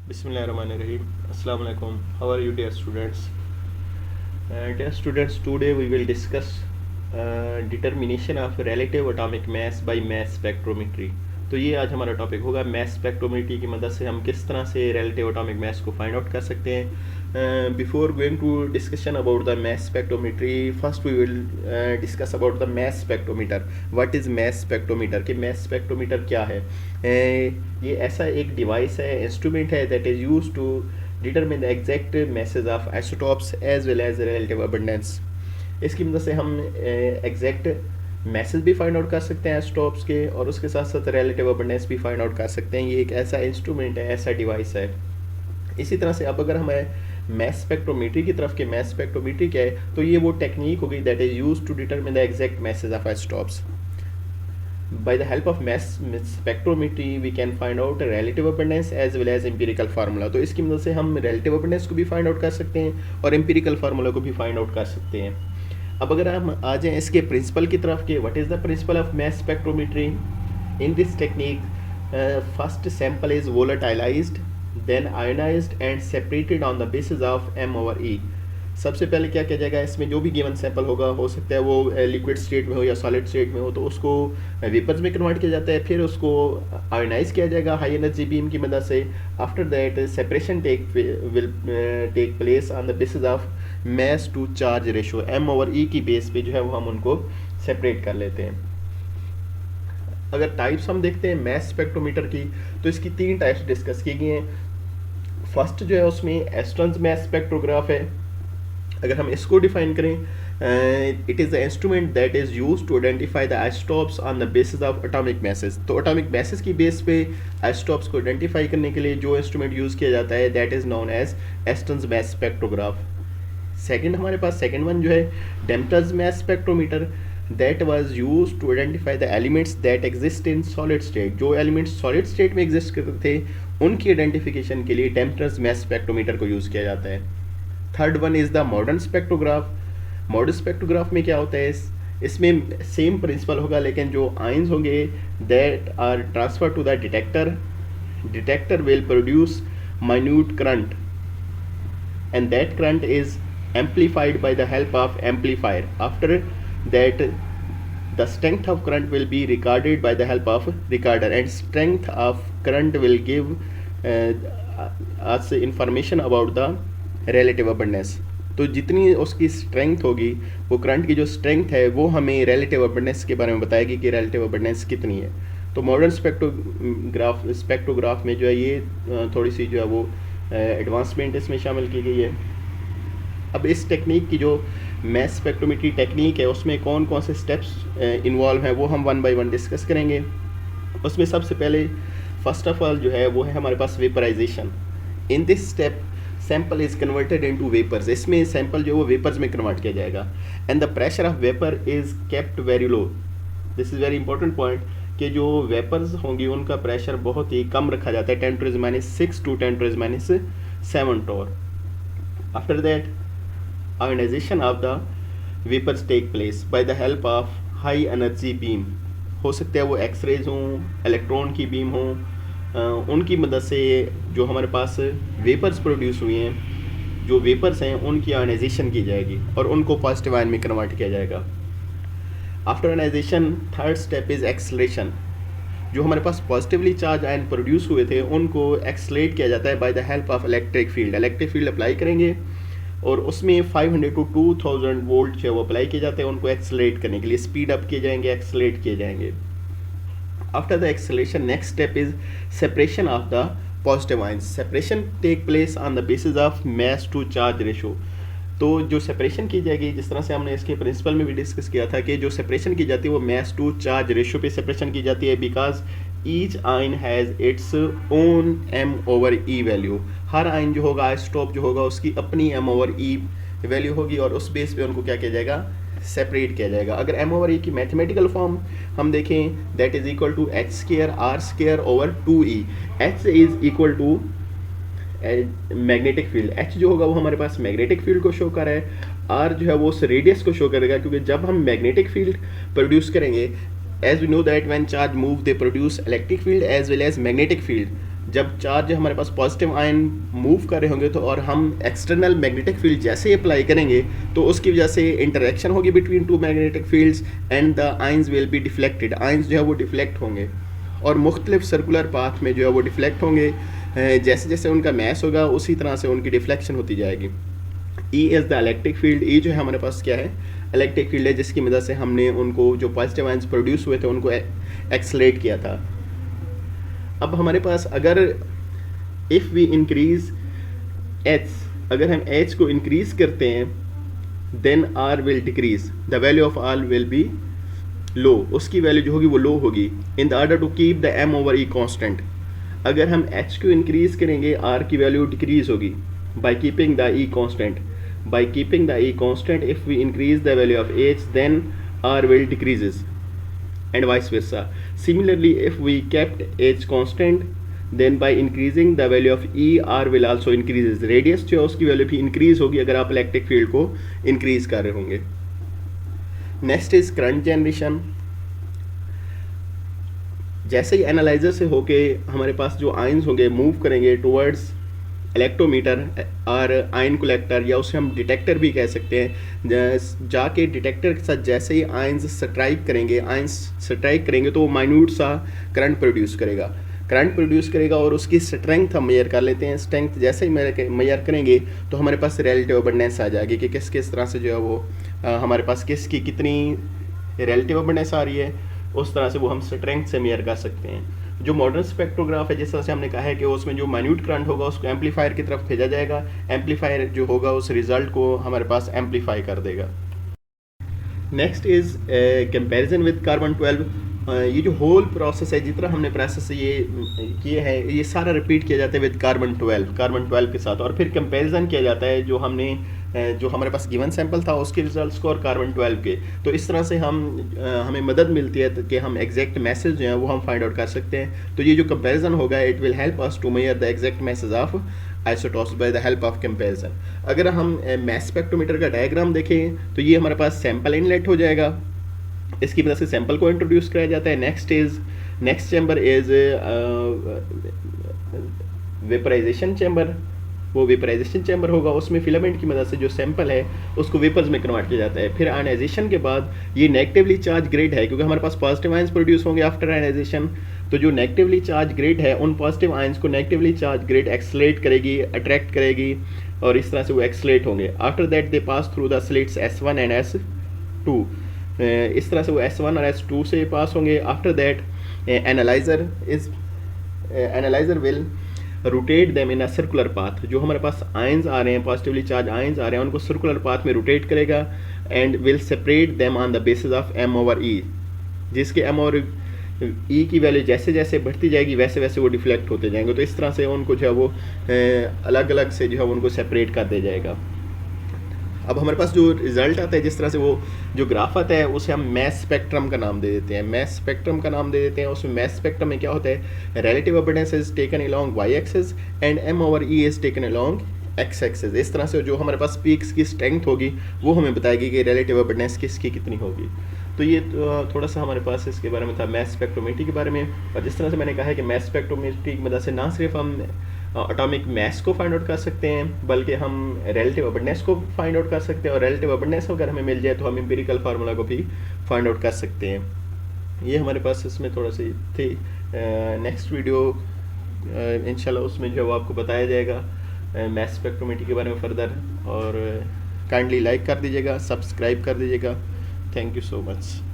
Bismillahirrahmanirrahim. Assalamu alaikum. How are you, dear students? Dear students, today we will discuss determination of relative atomic mass by mass spectrometry. तो ये आज हमारा topic होगा mess spectrometry की मदद से हम किस तरह से रिलेटिव एटॉमिक मास को फाइंड आउट कर सकते हैं. Before going to discussion about the mass spectrometry, first we will discuss about the mass spectrometer. What is mass spectrometer? कि मैस स्पेक्ट्रोमीटर क्या है? ये ऐसा एक डिवाइस है, इंस्ट्रूमेंट है that is use to determine the exact masses of isotopes as well as relative abundance. इसकी मदद से हम एग्जैक्ट मैसेज भी फाइंड आउट कर सकते हैं आइसोटॉप्स के, और उसके साथ साथ रिलेटिव अबंडेंस भी फाइंड आउट कर सकते हैं. ये एक ऐसा इंस्ट्रूमेंट है, ऐसा डिवाइस है. इसी तरह से अब अगर हमें मैस स्पेक्ट्रोमेट्री की तरफ के मैस स्पेक्ट्रोमेट्री क्या है, तो ये वो टेक्निक होगी that is use to determine the exact masses of isotopes. By the help of mass spectrometry we can find out relative abundance as well as empirical formula. तो इसकी मदद से हम relative abundance को भी find out कर सकते हैं और empirical formula को भी find out कर सकते हैं. अब अगर हम आ जाएं इसके प्रिंसिपल की तरफ के, what is the principle of mass spectrometry? In this technique, first sample is volatilized, then ionized and separated on the basis of m/e. सबसे पहले क्या किया जाएगा, इसमें जो भी गिवन सैंपल होगा, हो सकता है वो लिक्विड स्टेट में हो या सॉलिड स्टेट में हो, तो उसको वेपर्स में कन्वर्ट किया जाता है. फिर उसको आयोनाइज किया जाएगा हाई एनर्जी बीम की मदद से. After that separation will take place on the basis of mass to charge ratio. m/e की बेस पे जो है वो हम उनको सेपरेट कर लेते हैं. अगर टाइप्स हम देखते हैं मैस स्पेक्ट्रोमीटर की, तो इसकी 3 टाइप्स डिस्कस की गई हैं. फर्स्ट जो है उसमें एस्ट्रन्स मैस स्पेक्ट्रोग्राफ है. अगर हम इसको डिफाइन करें, it is the instrument that is use to identify the isotopes on the basis of atomic masses. तो एटॉमिक मैसेज की बेस पे आइसोटॉप्स को आइडेंटिफाई करने के लिए जो इंस्ट्रूमेंट यूज़ किया जाता है that is known as Aston's mass spectrograph. Second हमारे पास सेकंड वन जो है Dempster's mass spectrometer, that was use to identify the elements that exist in solid state. जो एलिमेंट्स सॉलिड स्टेट में एग्जिस्ट करते थे उनकी आइडेंटिफिकेशन के लिए डेम्प्टर्स मैस स्पेक्ट्रोमीटर को यूज़ किया जाता है. Third one is the modern spectrograph. Modern spectrograph में क्या होता है, इसमें सेम प्रिंसिपल होगा, लेकिन जो आयंस होंगे that are transfer to the detector. Detector will produce minute current and that current is amplified by the help of amplifier. After that the strength of current will be recorded by the help of recorder, and strength of current will give us information about the relative abundance. तो जितनी उसकी strength होगी, वो current की जो strength है वो हमें रिलेटिव अबंडेंस के बारे में बताएगी कि रिलेटिव अबंडेंस कितनी है. तो मॉडर्न स्पेक्ट्रोग्राफ में जो है ये थोड़ी सी जो है वो एडवांसमेंट इसमें शामिल की गई है. अब इस टेक्निक की जो मैस स्पेक्ट्रोमेट्री टेक्निक है उसमें कौन कौन से स्टेप्स इन्वॉल्व हैं वो हम वन बाय वन डिस्कस करेंगे. उसमें सबसे पहले फर्स्ट ऑफ ऑल जो है वो है हमारे पास vaporization. In this step sample is converted into vapours. इसमें सैंपल जो है वो वेपर्स में कन्वर्ट किया जाएगा and the pressure of vapour is kept very low. This is very important point कि जो वेपर्स होंगी उनका प्रेशर बहुत ही कम रखा जाता है, 10⁻⁶ to 10⁻⁷ torr. After that ionization of the vapors take place by the help of high energy beam. हो सकता है वो एक्सरेज हों, इलेक्ट्रॉन की बीम हों, उनकी मदद से जो हमारे पास वेपर्स प्रोड्यूस हुए हैं, जो वेपर्स हैं उनकी आयोनाइजेशन की जाएगी और उनको पॉजिटिव आयन में कन्वर्ट किया जाएगा. After ionization third step is acceleration. जो हमारे पास पॉजिटिवली चार्ज आयन प्रोड्यूस हुए थे उनको एक्सलेट किया जाता है by the help of electric field. Electric field apply करेंगे और उसमें 500 to 2000 वोल्ट जो है वो अप्लाई किए जाते हैं उनको एक्सलेट करने के लिए. स्पीड अप किए जाएंगे, एक्सलेट किए जाएंगे. After the acceleration next step is separation of the positive ions. Separation take place on the basis of mass to charge ratio. तो जो सेपरेशन की जाएगी, जिस तरह से हमने इसके प्रिंसिपल में भी डिस्कस किया था कि जो सेपरेशन की जाती है वो मैस टू चार्ज रेशो पे सेपरेशन की जाती है, because each ion has its own m/e value. हर आइन जो होगा, आइसोटॉप जो होगा, उसकी अपनी m/e वैल्यू होगी और उस बेस पे उनको क्या किया जाएगा, सेपरेट किया जाएगा. अगर m/e की मैथमेटिकल फॉर्म हम देखें that is equal to h²r²/2e. h is equal to magnetic field. h जो होगा वो हमारे पास मैग्नेटिक फील्ड को शो कर रहा है, r जो है वो उस रेडियस को शो करेगा, क्योंकि जब हम मैग्नेटिक फील्ड प्रोड्यूस करेंगे, as we know that when charge move they produce electric field as well as magnetic field. जब चार्ज हमारे पास पॉजिटिव आयन मूव कर रहे होंगे तो और हम एक्सटर्नल मैग्नेटिक फील्ड जैसे ही अप्लाई करेंगे तो उसकी वजह से इंटरेक्शन होगी between two magnetic fields and the ions will be deflected, ions जो है वो डिफ्लेक्ट होंगे और मुख्तलिफ सर्कुलर पाथ में जो है वो डिफ्लेक्ट होंगे। जैसे जैसे उनका मैस होगा उसी तरह से उनकी डिफ्लेक्शन होती जाएगी। E is the electric field, ई जो है हमारे पास क्या है, इलेक्ट्रिक फील्ड है जिसकी मदद से हमने उनको जो पॉजिटिव आयंस प्रोड्यूस हुए थे उनको एक्सलेट किया था। अब हमारे पास अगर इफ़ वी इंक्रीज एच, अगर हम एच को इंक्रीज करते हैं then R will decrease, the value of R will be low, उसकी वैल्यू जो होगी वो लो होगी in the order to keep the M over E constant. अगर हम एच को इंक्रीज करेंगे आर की वैल्यू डिक्रीज होगी by keeping the E constant, by keeping the E constant. If we increase the value of H then R will decreases and vice versa. Similarly if we kept H constant then by increasing the value of E R will also increases. Radius जो है उसकी value भी increase होगी अगर आप electric field को increase कर रहे होंगे। Next is current generation. जैसे ही एनालाइजर से होके हमारे पास जो आयंस होंगे मूव करेंगे टुवर्ड्स इलेक्ट्रोमीटर और आयन कलेक्टर या उसे हम डिटेक्टर भी कह सकते हैं, जाके डिटेक्टर के साथ जैसे ही आयंस स्ट्राइक करेंगे तो वो माइन्यूट सा करंट प्रोड्यूस करेगा और उसकी स्ट्रेंथ हम मेजर कर लेते हैं। स्ट्रेंथ जैसे ही मेजर करेंगे तो हमारे पास रिलेटिव अबंडेंस आ जाएगी कि किस किस तरह से जो है वो हमारे पास किसकी कितनी रिलेटिव अबंडेंस आ रही है, उस तरह से वो हम स्ट्रेंथ से मेजर कर सकते हैं। जो मॉडर्न स्पेक्ट्रोग्राफ है जिस तरह से हमने कहा है कि उसमें जो माइन्यूट करंट होगा उसको एम्पलीफायर की तरफ भेजा जाएगा, एम्पलीफायर जो होगा उस रिजल्ट को हमारे पास एम्पलीफाई कर देगा। Next is comparison with carbon 12। ये जो होल प्रोसेस है जितना हमने प्रोसेस ये किए हैं ये सारा रिपीट किया जाता है विद कार्बन 12 के साथ और फिर कंपैरिजन किया जाता है जो हमारे पास गिवन सैंपल था उसके रिजल्ट्स को और कार्बन 12 के। तो इस तरह से हमें मदद मिलती है कि हम एग्जैक्ट मैसेज जो हैं वो हम फाइंड आउट कर सकते हैं। तो ये जो कंपैरिजन होगा it will help us to measure the exact masses of isotopes by the help of comparison. अगर हम मास स्पेक्ट्रोमीटर का डायग्राम देखें तो ये हमारे पास सैंपल इनलेट हो जाएगा, इसकी वजह से सैंपल को इंट्रोड्यूस कराया जाता है। Next chamber is vaporization chamber. वो वेपराइजेशन चैम्बर होगा, उसमें फिलामेंट की मदद से जो सैंपल है उसको वेपर्स में कन्वर्ट किया जाता है। फिर आयनाइजेशन के बाद ये नेगेटिवली चार्ज ग्रेड है क्योंकि हमारे पास पॉजिटिव आयंस प्रोड्यूस होंगे आफ्टर आयनाइजेशन, तो जो नेगेटिवली चार्ज ग्रेड है उन पॉजिटिव आयंस को नेगेटिवली चार्ज ग्रेड एक्सलेट करेगी, अट्रैक्ट करेगी और इस तरह से वो एक्सलेट होंगे। After that they pass through the slits S1 and S2, इस तरह से वो S1 और S2 से पास होंगे। After that analyser will rotate them in a circular path. जो हमारे पास आयंस आ रहे हैं, पॉजिटिवली चार्ज आयंस आ रहे हैं, उनको सर्कुलर पाथ में रोटेट करेगा and will separate them on the basis of M over E, जिसके M और E की वैल्यू जैसे जैसे बढ़ती जाएगी वैसे वैसे वो डिफ्लेक्ट होते जाएंगे। तो इस तरह से उनको जो है वो अलग अलग से जो है उनको सेपरेट कर दिया जाएगा। अब हमारे पास जो रिजल्ट आता है, जिस तरह से वो जो ग्राफ आता है उसे हम मैस स्पेक्ट्रम का नाम दे देते हैं। उसमें मैस स्पेक्ट्रम में क्या होता है, relative abundance is taken along Y axis and M over E is taken along X axis. इस तरह से जो हमारे पास पीक्स की स्ट्रेंथ होगी वो हमें बताएगी कि रिलेटिव अबंडेंस किसकी कितनी होगी। तो ये थोड़ा सा हमारे पास इसके बारे में था मैस स्पेक्ट्रोमेट्री के बारे में। और जिस तरह से मैंने कहा है कि मैस स्पेक्ट्रोमेट्री की मदद से ना सिर्फ हम एटॉमिक मास को फाइंड आउट कर सकते हैं बल्कि हम रिलेटिव अबंडेंस को फाइंड आउट कर सकते हैं, और रिलेटिव अबंडेंस अगर हमें मिल जाए तो हम एम्पिरिकल फार्मूला को भी फाइंड आउट कर सकते हैं। ये हमारे पास इसमें थोड़ा सी थी। नेक्स्ट वीडियो इंशाल्लाह उसमें जो आपको बताया जाएगा मैस स्पेक्ट्रोमेट्री के बारे में फर्दर, और काइंडली लाइक कर दीजिएगा, सब्सक्राइब कर दीजिएगा। Thank you so much.